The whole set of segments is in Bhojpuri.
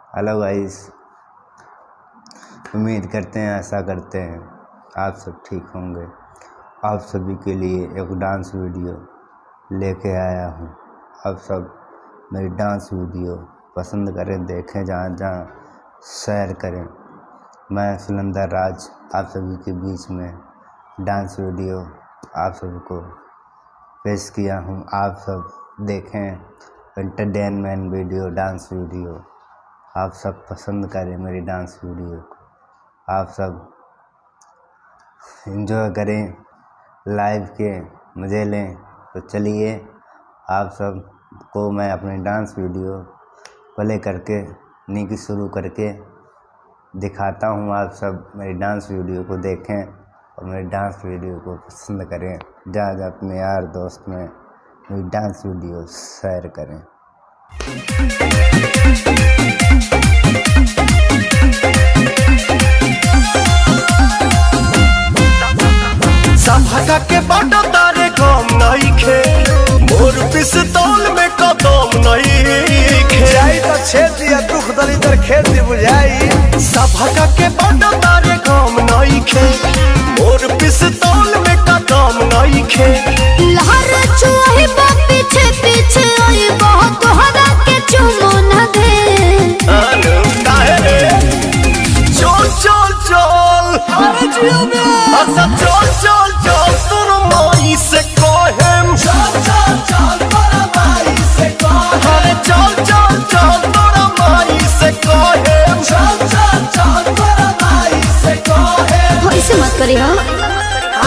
हेलो गाइस, उम्मीद करते हैं आशा करते हैं आप सब ठीक होंगे। आप सभी के लिए एक डांस वीडियो लेके आया हूँ। आप सब मेरी डांस वीडियो पसंद करें, देखें, जहाँ जहाँ शेयर करें। मैं सुलंदर राज आप सभी के बीच में डांस वीडियो आप सबको पेश किया हूँ। आप सब देखें, एंटरटेनमेंट वीडियो, डांस वीडियो आप सब पसंद करें मेरी डांस वीडियो को। आप सब एंजॉय करें, लाइव के मज़े लें। तो चलिए आप सब को मैं अपनी डांस वीडियो प्ले करके नीचे शुरू करके दिखाता हूँ। आप सब मेरी डांस वीडियो को देखें और मेरी डांस वीडियो को पसंद करें। जहाँ जहाँ अपने यार दोस्त में मेरी डांस वीडियो शेयर करें। सभा के बाटा तारे कम नहीं खे, मोर पिस्तौल में कदम नहीं खे। जाई तो छेद दिया दुख दलितर खेत दी बुझाई। सभा के बाटा तारे कम नहीं खे, मोर पिस्तौल में कदम नहीं खे। लहर चुआही बा पीछे पीछे आई बहुत तोहरा के चुमो न दे। आनु काहे रे चल चल चल, अरे जियो में अच्छा चल चल चल तोर माई से कहेम। चल चल चल तोरा भाई से कह। अरे चल चल चल तोर माई से कहेम। चल चल चल तोरा भाई से कह। ऐसे मत करी हो।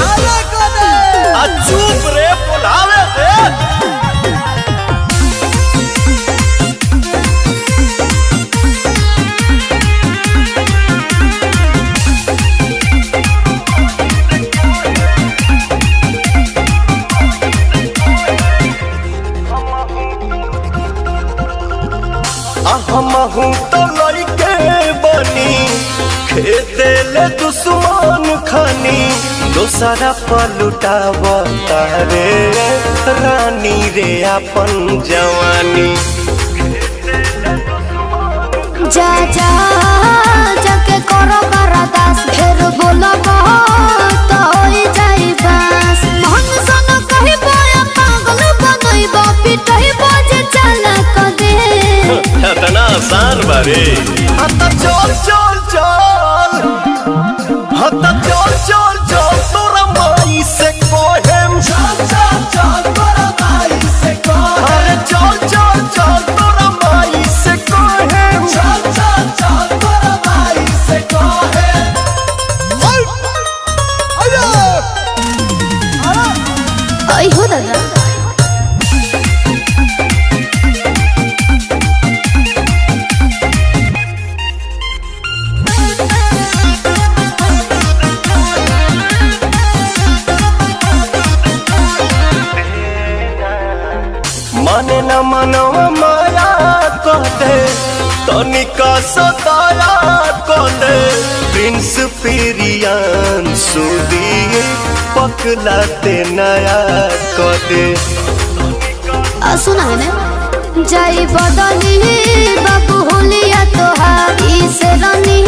आले कोने आ चुप रे, बुलावे रे। हमहू तो लड़के बनी, खेते ले दुश्मन खानी। दोसरा पलुटाव तारे रानी रे अपन जवानी। जा जा जाके करो बरदास, फिर बोलो बहुत तो होई जाई बस। मन सन कही बोया पागल बनई बा पिटई बजे चला क दे। इतना आसान बारे। हता चल चल चल, हता चल चल चल तोरा माई से कहेम। चल चल चल तोरा भाई से कह। अरे चल चल चल तोरा माई से कहेम। चल चल चल तोरा भाई से कह। आई हो दादा। माने न मनवा माया कहते, तनिका सताया कहते। प्रिंस पिरियान सुदी पकलाते नया कहते। सुना है ना, जाई बदली बाबू होलिया तोहारी से रनी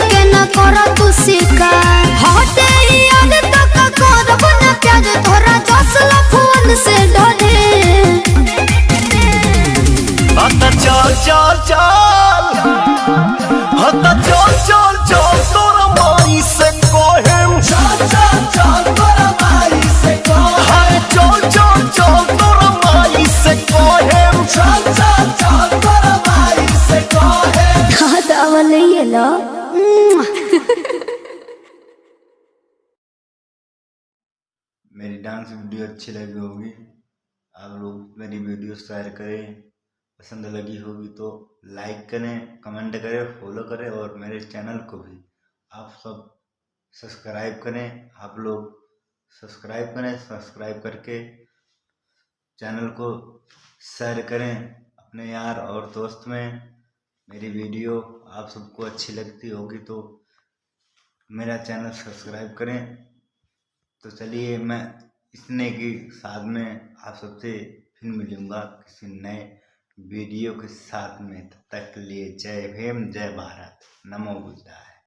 के न करा तू शिकार। हटे याद तो का करब न प्यार तोरा जसला फोन से डरे। हता चल चल चल, हता चल चल चल तोरा माई से कहेम। चल चल चल तोरा भाई से कह। हाय चल चल चल तोरा माई से कहेम। चल चल चल तोरा भाई से कह। हाँ तो अवल ये लो। मेरी डांस वीडियो अच्छी लगी होगी, आप लोग मेरी वीडियो शेयर करें। पसंद लगी होगी तो लाइक करें, कमेंट करें, फॉलो करें और मेरे चैनल को भी आप सब सब्सक्राइब करें। आप लोग सब्सक्राइब करें, सब्सक्राइब करके चैनल को शेयर करें अपने यार और दोस्त में। मेरी वीडियो आप सबको अच्छी लगती होगी तो मेरा चैनल सब्सक्राइब करें। तो चलिए मैं इतने के साथ में आप सबसे फिर मिलूँगा किसी नए वीडियो के साथ में। तब तक के लिए जय भीम जय भारत, नमो बुद्धाय।